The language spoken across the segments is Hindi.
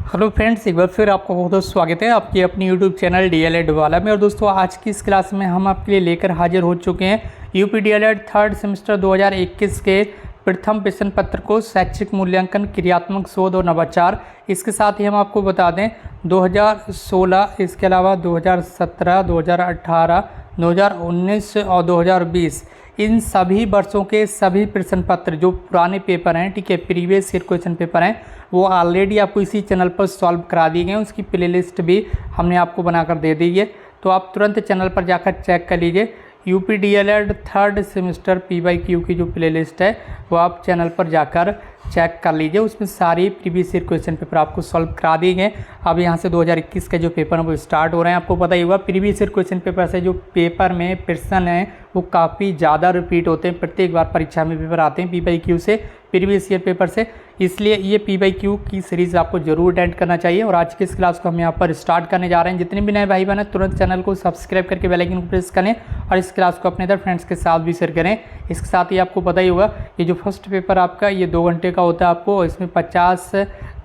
हेलो फ्रेंड्स, एक बार फिर आपका बहुत बहुत स्वागत है आपकी अपनी यूट्यूब चैनल डीएलएड वाला में। और दोस्तों, आज की इस क्लास में हम आपके लिए लेकर हाजिर हो चुके हैं यूपी डीएलएड थर्ड सेमेस्टर 2021 के प्रथम प्रश्न पत्र को शैक्षिक मूल्यांकन, क्रियात्मक शोध और नवाचार। इसके साथ ही हम आपको बता दें 2016, इसके अलावा 2017, 2018, 2019 और 2020 इन सभी वर्षों के सभी प्रश्न पत्र जो पुराने पेपर हैं, ठीक है, प्रीवियस ईयर क्वेश्चन पेपर हैं, वो ऑलरेडी आपको इसी चैनल पर सॉल्व करा दिए गए हैं। उसकी प्लेलिस्ट भी हमने आपको बनाकर दे दी है, तो आप तुरंत चैनल पर जाकर चेक कर लीजिए। UP DElEd third semester PYQ की जो प्लेलिस्ट है वो आप चैनल पर जाकर चेक कर लीजिए। उसमें सारी प्रीवियस ईयर क्वेश्चन पेपर आपको सॉल्व करा दिए गए। अब यहाँ से 2021 के जो पेपर हैं वो स्टार्ट हो रहे हैं। आपको पता ही होगा प्रीवियस ईयर क्वेश्चन पेपर से जो पेपर में प्रश्न हैं वो काफ़ी ज़्यादा रिपीट होते हैं। प्रत्येक बार परीक्षा में पेपर आते हैं पीवाईक्यू से, प्रीवियस ईयर पेपर से, इसलिए ये पीवाईक्यू की सीरीज़ आपको जरूर अटेंड करना चाहिए। और आज की इस क्लास को हम यहाँ पर स्टार्ट करने जा रहे हैं। जितने भी नए भाई बहन हैं तुरंत चैनल को सब्सक्राइब करके बेल आइकन को प्रेस करें और इस क्लास को अपने इधर फ्रेंड्स के साथ भी शेयर करें। इसके साथ ही आपको पता ही होगा ये जो फर्स्ट पेपर आपका ये 2 घंटे का होता है आपको, इसमें 50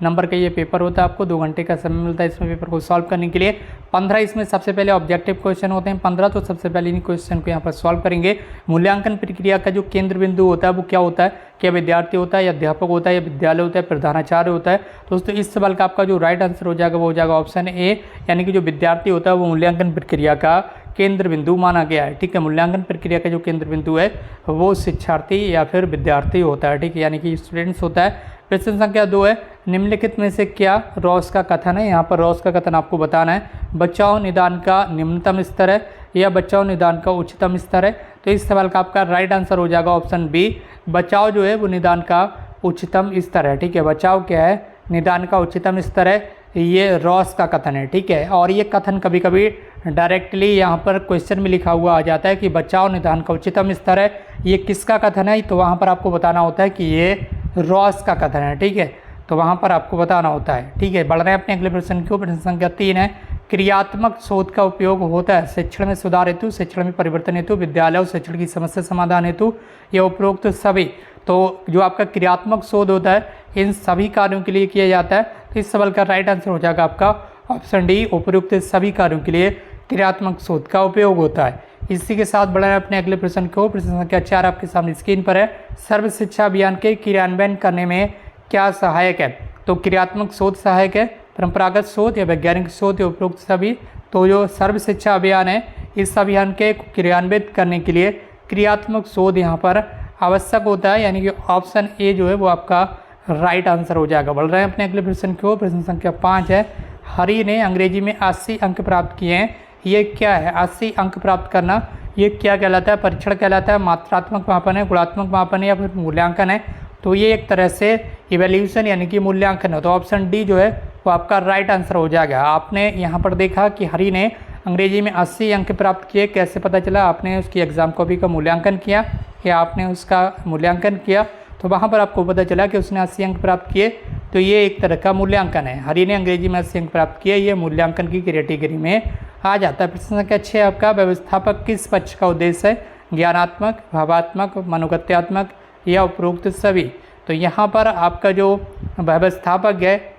नंबर का ये पेपर होता है। आपको 2 घंटे का समय मिलता है इसमें पेपर को सॉल्व करने के लिए। 15 इसमें सबसे पहले ऑब्जेक्टिव क्वेश्चन होते हैं 15, तो सबसे पहले इन क्वेश्चन को यहाँ पर सॉल्व करेंगे। मूल्यांकन प्रक्रिया का जो केंद्र बिंदु होता है वो क्या होता है, क्या विद्यार्थी होता है या अध्यापक होता है या विद्यालय होता है, प्रधानाचार्य होता है। दोस्तों, इस सवाल का आपका जो राइट आंसर हो जाएगा वो हो जाएगा ऑप्शन ए, यानी कि जो विद्यार्थी होता है वो मूल्यांकन प्रक्रिया का केंद्र बिंदु माना गया है। ठीक है, मूल्यांकन प्रक्रिया का जो केंद्र बिंदु है वो शिक्षार्थी या फिर विद्यार्थी होता है, ठीक है, यानी कि स्टूडेंट्स होता है। प्रश्न संख्या 2 है, निम्नलिखित में से क्या रॉस का कथन है। यहाँ पर रॉस का कथन आपको बताना है। बचाव निदान का निम्नतम स्तर है या बचाव निदान का उच्चतम स्तर है। तो इस सवाल का आपका राइट आंसर हो जाएगा ऑप्शन बी, बचाव जो है वो निदान का उच्चतम स्तर है। ठीक है, बचाव क्या है, निदान का उच्चतम स्तर है, ये रॉस का कथन है। ठीक है, और ये कथन कभी कभी डायरेक्टली यहाँ पर क्वेश्चन में लिखा हुआ आ जाता है कि बचाव निदान का उच्चतम स्तर है, ये किसका कथन है, तो वहाँ पर आपको बताना होता है कि ये रॉस का कथन है। ठीक है, तो वहाँ पर आपको बताना होता है। ठीक है, बढ़ रहे हैं अपने अगले प्रश्न की। प्रश्न संख्या 3 है, क्रियात्मक शोध का उपयोग होता है शिक्षण में सुधार हेतु, शिक्षण में परिवर्तन हेतु, विद्यालय और शिक्षण की समस्या समाधान हेतु या उपरोक्त सभी। तो जो आपका क्रियात्मक शोध होता है इन सभी कार्यों के लिए किया जाता है। तो इस सवाल का राइट आंसर हो जाएगा आपका ऑप्शन डी, उपरोक्त सभी कार्यों के लिए क्रियात्मक शोध का उपयोग होता है। इसी के साथ बढ़ा है अपने अगले प्रश्न को। प्रश्न संख्या 4 आपके सामने स्क्रीन पर है, सर्व शिक्षा अभियान के क्रियान्वयन करने में क्या सहायक है। तो क्रियात्मक शोध सहायक है, परंपरागत शोध या वैज्ञानिक शोध या उपरोक्त सभी। तो जो सर्व शिक्षा अभियान है इस अभियान के क्रियान्वित करने के लिए क्रियात्मक शोध यहाँ पर आवश्यक होता है, यानी कि ऑप्शन ए जो है वो आपका राइट आंसर हो जाएगा। बढ़ रहे हैं अपने अगले प्रश्न को। प्रश्न संख्या 5 है, हरि ने अंग्रेजी में 80 अंक प्राप्त किए हैं, ये क्या है। 80 अंक प्राप्त करना ये क्या कहलाता है, परीक्षण कहलाता है, मात्रात्मक मापन है, गुणात्मक मापन है या फिर मूल्यांकन है। तो ये एक तरह से इवैल्यूएशन यानी कि मूल्यांकन है। तो ऑप्शन डी जो है वो आपका राइट आंसर हो जाएगा। आपने यहाँ पर देखा कि हरि ने अंग्रेजी में 80 अंक प्राप्त किए, कैसे पता चला, आपने उसकी एग्ज़ाम कॉपी का मूल्यांकन किया या आपने उसका मूल्यांकन किया, तो वहाँ पर आपको पता चला कि उसने 80 अंक प्राप्त किए। तो ये एक तरह का मूल्यांकन है। हरि ने अंग्रेजी में 80 अंक प्राप्त किए, ये मूल्यांकन की कैटेगरी में आ जाता है। प्रश्न संख्या 6 आपका, व्यवस्थापक किस पक्ष का उद्देश्य है, ज्ञानात्मक, भावात्मक, मनोगत्यात्मक या उपरोक्त सभी। तो यहाँ पर आपका जो व्यवस्थापक है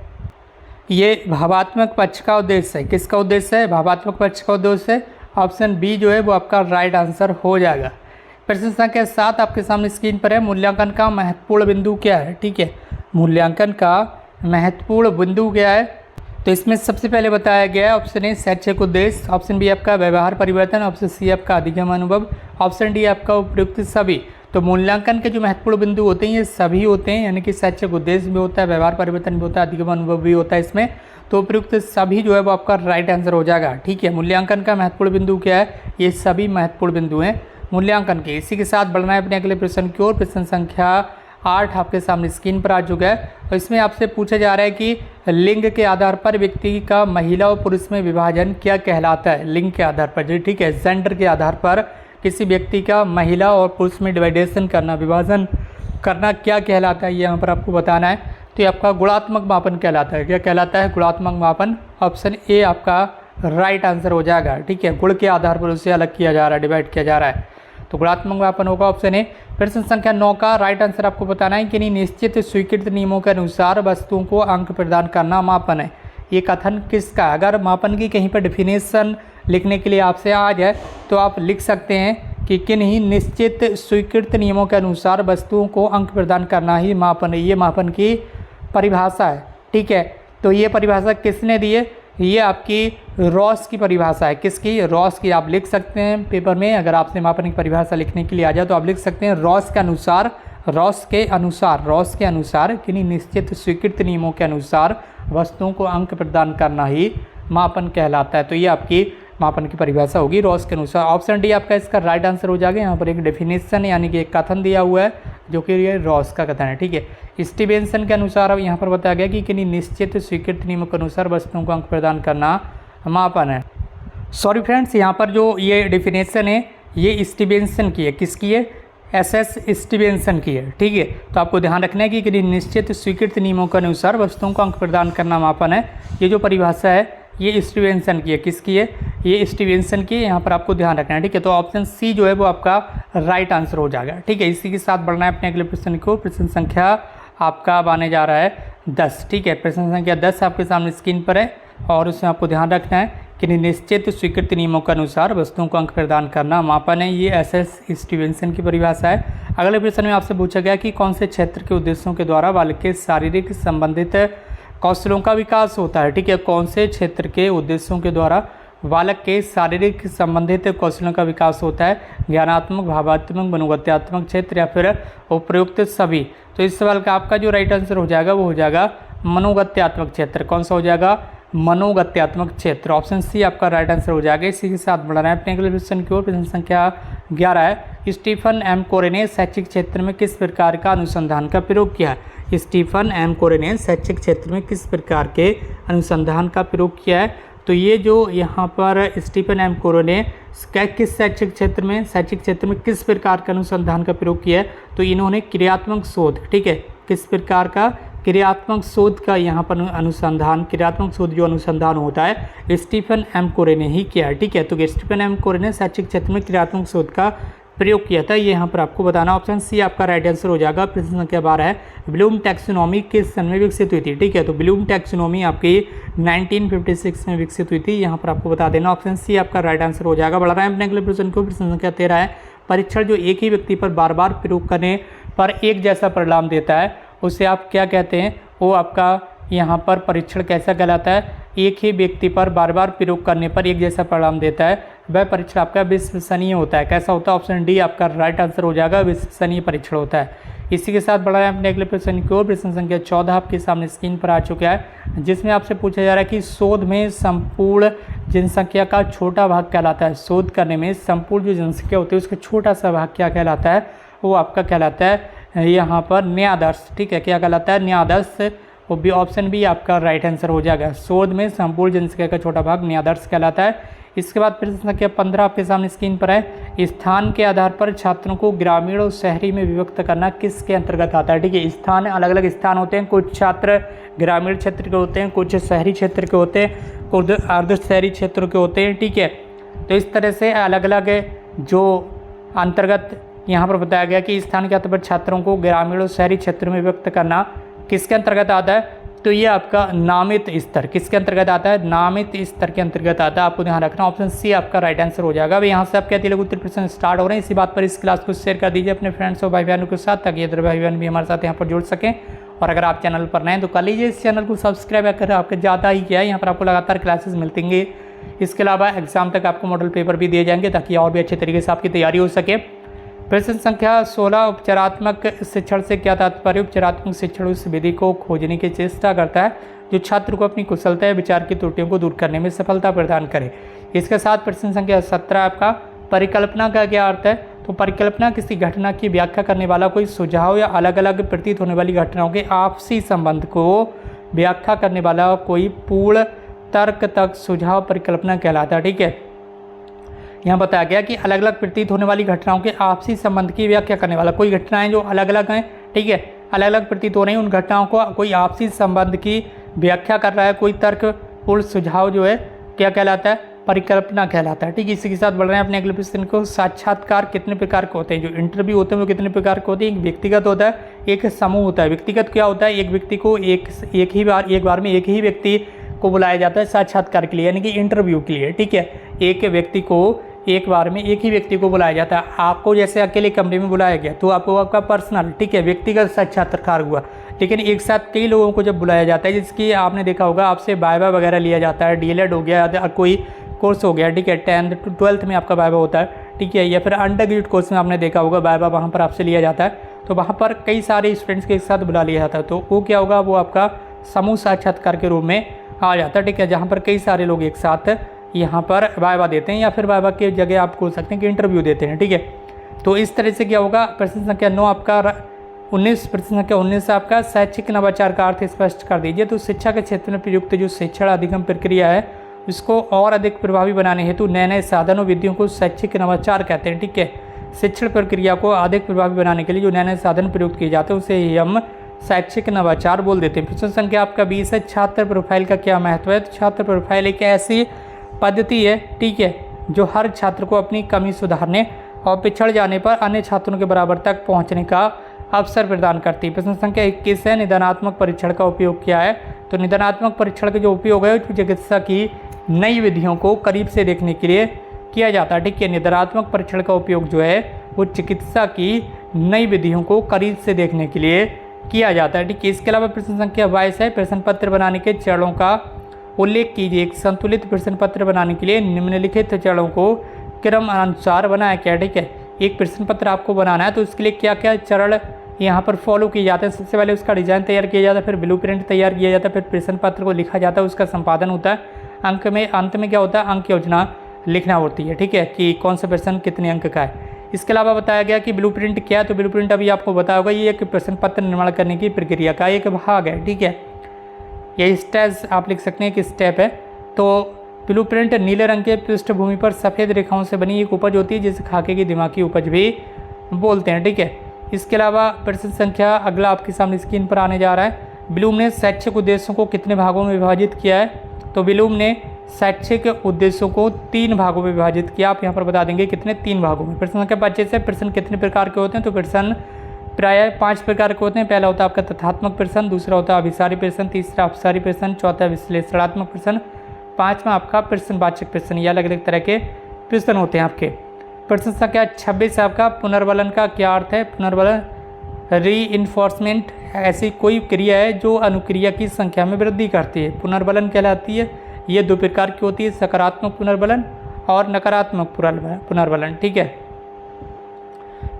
ये भावात्मक पक्ष का उद्देश्य है। किसका उद्देश्य है, भावात्मक पक्ष का उद्देश्य है। ऑप्शन बी जो है वो आपका राइट आंसर हो जाएगा। प्रश्न संख्या 7 आपके सामने स्क्रीन पर है, मूल्यांकन का महत्वपूर्ण बिंदु क्या है। ठीक है, मूल्यांकन का महत्वपूर्ण बिंदु क्या है, तो इसमें सबसे पहले बताया गया है ऑप्शन ए शैक्षिक उद्देश्य, ऑप्शन बी आपका व्यवहार परिवर्तन, ऑप्शन सी आपका अधिगम अनुभव, ऑप्शन डी आपका उपयुक्त सभी। तो मूल्यांकन के जो महत्वपूर्ण बिंदु होते हैं ये सभी होते हैं, यानी कि शैक्षिक उद्देश्य भी होता है, व्यवहार परिवर्तन भी होता है, अधिगम अनुभव भी होता है इसमें। तो उपयुक्त सभी जो है वो आपका राइट आंसर हो जाएगा। ठीक है, मूल्यांकन का महत्वपूर्ण बिंदु क्या है, ये सभी महत्वपूर्ण बिंदु हैं मूल्यांकन के। इसी के साथ बढ़ना है अपने अगले प्रश्न की ओर। प्रश्न संख्या 8 आपके सामने स्क्रीन पर आ चुका है और इसमें आपसे पूछा जा रहा है कि लिंग के आधार पर व्यक्ति का महिला और पुरुष में विभाजन क्या कहलाता है। लिंग के आधार पर जी, ठीक है, जेंडर के आधार पर किसी व्यक्ति का महिला और पुरुष में डिवाइडेशन करना, विभाजन करना क्या कहलाता है, ये यहाँ पर आपको बताना है। तो ये आपका गुणात्मक मापन कहलाता है। क्या कहलाता है, गुणात्मक मापन। ऑप्शन ए आपका राइट आंसर हो जाएगा। ठीक है, गुण के आधार पर उसे अलग किया जा रहा है, डिवाइड किया जा रहा है। तो गुणात्मक मापन होगा ऑप्शन ए। प्रश्न संख्या 9 का राइट आंसर आपको बताना है कि नहीं निश्चित स्वीकृत नियमों के अनुसार वस्तुओं को अंक प्रदान करना मापन है। ये कथन किसका? अगर मापन की कहीं पर डिफिनेशन लिखने के लिए आपसे आ जाए तो आप लिख सकते हैं कि किन्हीं निश्चित स्वीकृत नियमों के अनुसार वस्तुओं को अंक प्रदान करना ही मापन है। ये मापन की परिभाषा है, ठीक है। तो ये परिभाषा किसने दी है? ये आपकी रॉस की परिभाषा है। किसकी? रॉस की। आप लिख सकते हैं पेपर में, अगर आपसे मापन की परिभाषा लिखने के लिए आ जाए तो आप लिख सकते हैं रॉस के अनुसार किन्हीं निश्चित स्वीकृत नियमों के अनुसार वस्तुओं को अंक प्रदान करना ही मापन कहलाता है। तो ये आपकी मापन की परिभाषा होगी रॉस के अनुसार। ऑप्शन डी आपका इसका राइट आंसर हो जाएगा। यहाँ पर एक डेफिनेशन यानी कि एक कथन दिया हुआ है जो कि ये रॉस का कथन है, ठीक है। स्टीवेंसन के अनुसार अब यहाँ पर बताया गया कि किन्हीं निश्चित स्वीकृत नियमों के अनुसार वस्तुओं को अंक प्रदान करना मापन है। सॉरी फ्रेंड्स, यहाँ पर जो ये डेफिनेशन है ये स्टीवेंसन की है। किसकी है? एस स्टीवेंसन की है, ठीक है। तो आपको ध्यान रखना है कि किन्हीं निश्चित स्वीकृत नियमों के अनुसार वस्तुओं को अंक प्रदान करना मापन है। ये जो परिभाषा है ये स्टीवेंसन की है। किसकी है? ये स्टीवेंसन की है। यहाँ पर आपको ध्यान रखना है, ठीक है। तो ऑप्शन सी जो है वो आपका राइट आंसर हो जाएगा, ठीक है। इसी के साथ बढ़ना है अपने अगले प्रश्न को। प्रश्न संख्या आपका अब आने जा रहा है 10, ठीक है। प्रश्न संख्या 10 आपके सामने स्क्रीन पर है और उसमें आपको ध्यान रखना है कि निश्चित स्वीकृत नियमों के अनुसार वस्तुओं को अंक प्रदान करना मापन है। ये एस स्टीवेंसन की परिभाषा है। अगले प्रश्न में आपसे पूछा गया कि कौन से क्षेत्र के उद्देश्यों के द्वारा बालक के शारीरिक संबंधित कौशलों का विकास होता है, ठीक है। कौन से क्षेत्र के उद्देश्यों के द्वारा बालक के शारीरिक संबंधित कौशलों का विकास होता है? ज्ञानात्मक, भावात्मक, मनोगत्यात्मक क्षेत्र या फिर उपयुक्त सभी? तो इस सवाल का आपका जो राइट आंसर हो जाएगा वो हो जाएगा मनोगत्यात्मक क्षेत्र। कौन सा हो जाएगा? मनोगत्यात्मक क्षेत्र। ऑप्शन सी आपका राइट आंसर हो जाएगा। इसी के साथ बढ़ रहा है अपने अगले प्रश्न की ओर। प्रश्न संख्या 11 है, स्टीफन एम कोरे ने शैक्षिक क्षेत्र में किस प्रकार का अनुसंधान का प्रयोग किया है? स्टीफन एम कोरे ने शैक्षिक क्षेत्र में किस प्रकार के अनुसंधान का प्रयोग किया है? तो ये जो यहाँ पर स्टीफन एम कोरे ने किस शैक्षिक क्षेत्र में किस प्रकार का अनुसंधान का प्रयोग किया है? तो इन्होंने क्रियात्मक शोध, ठीक है, किस प्रकार का क्रियात्मक शोध का यहाँ पर क्रियात्मक शोध जो अनुसंधान होता है स्टीफन एम कोरे ने ही किया है, ठीक है। तो स्टीफन एम कोरे ने शैक्षिक क्षेत्र में क्रियात्मक शोध का प्रयोग किया था, ये यहाँ पर आपको बताना। ऑप्शन सी आपका राइट आंसर हो जाएगा। प्रश्न संख्या 12 है, ब्लूम टैक्सोनॉमी किस सन में विकसित हुई थी? ठीक है, तो ब्लूम टैक्सोनॉमी आपकी 1956 में विकसित हुई थी, यहाँ पर आपको बता देना। ऑप्शन सी आपका राइट आंसर हो जाएगा। बढ़ रहा है अपने अगले प्रश्न को। प्रश्न संख्या 13 है, परीक्षण जो एक ही व्यक्ति पर बार बार प्रयोग करने पर एक जैसा परिणाम देता है उसे आप क्या कहते हैं? वो आपका यहाँ पर परीक्षण कैसा कहलाता है? एक ही व्यक्ति पर बार बार प्रयोग करने पर एक जैसा परिणाम देता है, वह परीक्षण आपका विश्वसनीय होता है। कैसा होता है? ऑप्शन डी आपका राइट आंसर हो जाएगा, विश्वसनीय परीक्षण होता है। इसी के साथ बढ़ा है अपने अगले प्रश्न की ओर। प्रश्न संख्या 14 आपके सामने स्क्रीन पर आ चुका है, जिसमें आपसे पूछा जा रहा है कि शोध में संपूर्ण जनसंख्या का छोटा भाग कहलाता है। शोध करने में संपूर्ण जो जनसंख्या होती है उसका छोटा सा भाग क्या कहलाता है? वो आपका कहलाता है यहाँ पर न्यायादर्श, ठीक है। क्या कहलाता है? न्यायादर्श। वो भी ऑप्शन बी आपका राइट आंसर हो जाएगा। शोध में संपूर्ण जनसंख्या का छोटा भाग न्यायादर्श कहलाता है। इसके बाद प्रश्न संख्या 15 आपके सामने स्क्रीन पर है, स्थान के आधार पर छात्रों को ग्रामीण और शहरी में विभक्त करना किसके अंतर्गत आता है? ठीक है, स्थान अलग अलग स्थान होते हैं, कुछ छात्र ग्रामीण क्षेत्र के होते हैं, कुछ शहरी क्षेत्र के होते हैं, कुछ अर्ध शहरी क्षेत्र के होते हैं, ठीक है। तो इस तरह से अलग अलग जो अंतर्गत यहाँ पर बताया गया कि स्थान के आधार पर छात्रों को ग्रामीण और शहरी क्षेत्र में विभक्त करना किसके अंतर्गत आता है? तो ये आपका नामित स्तर किसके अंतर्गत आता है? नामित स्तर के अंतर्गत आता है। आपको ध्यान रखना, ऑप्शन सी आपका राइट आंसर हो जाएगा। अब यहाँ से आपके लघु उत्तर प्रश्न स्टार्ट हो रहे हैं। इसी बात पर इस क्लास को शेयर कर दीजिए अपने फ्रेंड्स और भाई बहनों के साथ, ताकि इधर भाई बहन भी हमारे साथ यहाँ पर जुड़ सकें। और अगर आप चैनल पर नए हैं तो कर लीजिए इस चैनल को सब्सक्राइब कर, आपके ज़्यादा ही क्या है, यहाँ पर आपको लगातार क्लासेस मिलतेंगे। इसके अलावा एग्जाम तक आपको मॉडल पेपर भी दिए जाएंगे, ताकि और भी अच्छे तरीके से आपकी तैयारी हो सके। प्रश्न संख्या 16, उपचारात्मक शिक्षण से क्या तात्पर्य? उपचारात्मक शिक्षण उस विधि को खोजने की चेष्टा करता है जो छात्र को अपनी कुशलता या विचार की त्रुटियों को दूर करने में सफलता प्रदान करे। इसके साथ प्रश्न संख्या 17 आपका, परिकल्पना का क्या अर्थ है? तो परिकल्पना किसी घटना की व्याख्या करने वाला कोई सुझाव या अलग अलग प्रतीत होने वाली घटनाओं के आपसी संबंध को व्याख्या करने वाला कोई पूर्ण तर्क तक सुझाव परिकल्पना कहलाता है, ठीक है। यहाँ बताया गया कि अलग अलग प्रतीत होने वाली घटनाओं के आपसी संबंध की व्याख्या करने वाला, कोई घटनाएं जो अलग अलग हैं, ठीक है, अलग अलग प्रतीत हो रही हैं, उन घटनाओं को कोई आपसी संबंध की व्याख्या कर रहा है, कोई तर्कपूर्ण सुझाव जो है क्या कहलाता है? परिकल्पना कहलाता है। ठीक है, इसी के साथ बढ़ रहे हैं अपने अगले प्रश्न को। साक्षात्कार कितने प्रकार के होते हैं? जो इंटरव्यू होते हैं वो कितने प्रकार के होते हैं? एक व्यक्तिगत होता है, एक समूह होता है। व्यक्तिगत क्या होता है? एक व्यक्ति को एक बार में एक ही व्यक्ति को बुलाया जाता है साक्षात्कार के लिए, यानी कि इंटरव्यू के लिए। ठीक है, एक व्यक्ति को एक बार में एक ही व्यक्ति को बुलाया जाता है। आपको जैसे अकेले कमरे में बुलाया गया तो आपको आपका पर्सनल, ठीक है, व्यक्तिगत साक्षात्कार हुआ। लेकिन एक साथ कई लोगों को जब बुलाया जाता है, जिसकी आपने देखा होगा आपसे वाइवा वगैरह लिया जाता है, डीएलएड हो गया या कोई कोर्स हो गया, ठीक है, 10th to 12th में आपका वाइवा होता है, ठीक है, या फिर अंडर ग्रेजुएट कोर्स में आपने देखा होगा वाइवा वहाँ पर आपसे लिया जाता है। तो वहाँ पर कई सारे स्टूडेंट्स के एक साथ बुला लिया जाता है, तो वो क्या होगा, वो आपका समूह साक्षात्कार के रूप में आ जाता है। ठीक है, जहाँ पर कई सारे लोग एक साथ यहाँ पर वाइवा देते हैं, या फिर वाइवा की जगह आप बोल सकते हैं कि इंटरव्यू देते हैं। ठीक है, तो इस तरह से क्या होगा। प्रश्न संख्या 9 आपका 19, प्रश्न संख्या 19 आपका शैक्षिक नवाचार का अर्थ स्पष्ट कर दीजिए। तो शिक्षा के क्षेत्र में प्रयुक्त जो शिक्षण अधिगम प्रक्रिया है उसको और अधिक प्रभावी बनाने हेतु नए नए साधनों विधियों को शैक्षिक नवाचार कहते हैं। ठीक है, शिक्षण प्रक्रिया को अधिक प्रभावी बनाने के लिए जो नए नए साधन प्रयुक्त किए जाते हैं उसे ही हम शैक्षिक नवाचार बोल देते हैं। प्रश्न संख्या आपका 20 है, छात्र प्रोफाइल का क्या महत्व है? तो छात्र प्रोफाइल एक ऐसी पद्धति है, ठीक है, जो हर छात्र को अपनी कमी सुधारने और पिछड़ जाने पर अन्य छात्रों के बराबर तक पहुंचने का अवसर प्रदान करती है। प्रश्न संख्या 21 है, निदानात्मक परीक्षण का उपयोग क्या है? तो निदानात्मक परीक्षण का जो उपयोग है चिकित्सा की नई विधियों को करीब से देखने के लिए किया जाता है। ठीक है, निदानात्मक परीक्षण का उपयोग जो है वो चिकित्सा की नई विधियों को करीब से देखने के लिए किया जाता है। ठीक है, इसके अलावा प्रश्न संख्या 22 है, प्रश्न पत्र बनाने के चरणों का उल्लेख कीजिए। एक संतुलित प्रश्न पत्र बनाने के लिए निम्नलिखित चरणों को क्रम अनुसार बनाया क्या? ठीक है, एक प्रश्न पत्र आपको बनाना है तो उसके लिए क्या क्या चरण यहाँ पर फॉलो किए जाते हैं? सबसे पहले उसका डिजाइन तैयार किया जाता है, फिर ब्लूप्रिंट तैयार किया जाता है, फिर प्रश्न पत्र को लिखा जाता है, उसका संपादन होता है, अंत में क्या होता है, अंक योजना लिखना होती है। ठीक है, कि कौन सा प्रश्न कितने अंक का है। इसके अलावा बताया गया कि ब्लूप्रिंट क्या है? तो ब्लूप्रिंट अभी आपको बताया होगा, ये एक प्रश्न पत्र निर्माण करने की प्रक्रिया का एक भाग है। ठीक है, ये स्टेज आप लिख सकते हैं कि स्टेप है। तो ब्लूप्रिंट नीले रंग के पृष्ठभूमि पर सफ़ेद रेखाओं से बनी एक उपज होती है जिसे खाके की दिमागी उपज भी बोलते हैं। ठीक है, इसके अलावा प्रश्न संख्या अगला आपके सामने स्क्रीन पर आने जा रहा है। ब्लूम ने शैक्षिक उद्देश्यों को कितने भागों में विभाजित किया है? तो ब्लूम ने शैक्षिक उद्देश्यों को 3 भागों में विभाजित किया। आप यहाँ पर बता देंगे कितने, 3 भागों में। प्रश्न संख्या 25 है, प्रश्न कितने प्रकार के होते हैं? तो प्रश्न प्रायः 5 प्रकार के होते हैं। पहला होता है आपका तथ्यात्मक प्रश्न, दूसरा होता है अभिसारी प्रश्न, तीसरा अपसारी प्रश्न, चौथा विश्लेषणात्मक प्रश्न, 5वां आपका प्रश्नवाचक प्रश्न। ये अलग अलग तरह के प्रश्न होते हैं आपके। प्रश्न संख्या 26 आपका पुनर्बलन का क्या अर्थ है? पुनर्बलन रीइंफोर्समेंट ऐसी कोई क्रिया है जो अनुक्रिया की संख्या में वृद्धि करती है, पुनर्बलन कहलाती है। ये 2 प्रकार की होती है, सकारात्मक पुनर्बलन और नकारात्मक पुनर्बलन। ठीक है,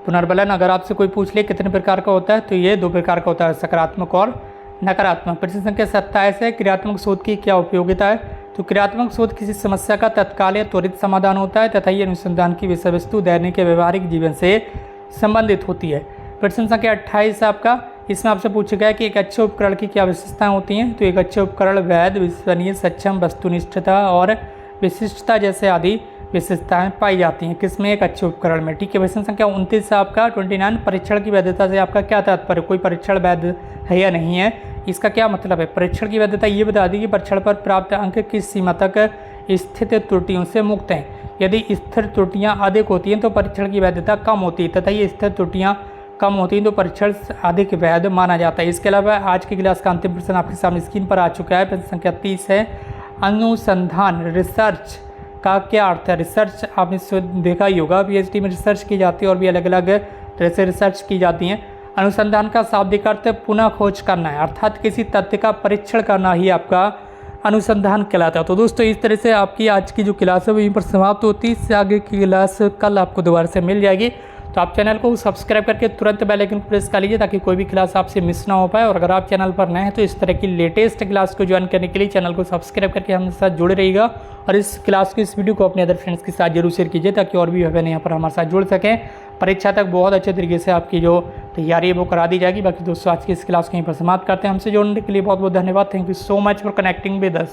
पुनर्बलन अगर आपसे कोई पूछ ले कितने प्रकार का होता है तो ये 2 प्रकार का होता है, सकारात्मक और नकारात्मक। प्रश्न संख्या 27 है, क्रियात्मक शोध की क्या उपयोगिता है? तो क्रियात्मक शोध किसी समस्या का तत्काल या त्वरित समाधान होता है तथा ये अनुसंधान की विषय वस्तु दैनिक या व्यवहारिक जीवन से संबंधित होती है। प्रश्न संख्या 28 आपका, इसमें आपसे पूछा गया कि एक अच्छे उपकरण की क्या विशेषताएं होती हैं? तो एक अच्छे उपकरण वैध, विश्वसनीय, सक्षम, वस्तुनिष्ठता और विशिष्टता जैसे आदि विशेषताएं पाई जाती हैं किसमें? एक अच्छे उपकरण में। ठीक है, प्रश्न संख्या 29 आपका 29, परीक्षण की वैधता से आपका क्या तात्पर्य? कोई परीक्षण वैध है या नहीं है, इसका क्या मतलब है? परीक्षण की वैधता ये बता दी कि परीक्षण पर प्राप्त अंक किस सीमा तक स्थित त्रुटियों से मुक्त हैं। यदि स्थिर त्रुटियां अधिक होती हैं तो परीक्षण की वैधता कम होती है तथा ये स्थिर त्रुटियां कम होती हैं तो परीक्षण अधिक वैध माना जाता है। इसके अलावा आज की क्लास का अंतिम प्रश्न आपके सामने स्क्रीन पर आ चुका है। प्रश्न संख्या 30 है, अनुसंधान रिसर्च का क्या अर्थ है? रिसर्च आपने देखा ही होगा, पीएचडी में रिसर्च की जाती है और भी अलग अलग तरह से रिसर्च की जाती हैं। अनुसंधान का शाब्दिक अर्थ पुनः खोज करना है, अर्थात किसी तथ्य का परीक्षण करना ही आपका अनुसंधान कहलाता है। तो दोस्तों इस तरह से आपकी आज की जो क्लास है वहीं पर समाप्त होती है। इससे आगे की क्लास कल आपको दोबारा से मिल जाएगी। तो आप चैनल को सब्सक्राइब करके तुरंत बेल आइकन को प्रेस कर लीजिए ताकि कोई भी क्लास आपसे मिस ना हो पाए। और अगर आप चैनल पर नए हैं तो इस तरह की लेटेस्ट क्लास को ज्वाइन करने के लिए चैनल को सब्सक्राइब करके हमारे साथ जुड़े रहिएगा और इस क्लास को, इस वीडियो को अपने अदर फ्रेंड्स के साथ जरूर शेयर कीजिए ताकि और भी भाई यहाँ पर हमारे साथ जुड़ सकें। परीक्षा तक बहुत अच्छे तरीके से आपकी जो तैयारी है वो करा दी जाएगी। बाकी दोस्तों आज की इस क्लास को यहीं पर समाप्त करते हैं। हमसे जुड़ने के लिए बहुत बहुत धन्यवाद। Thank you so much for connecting with us.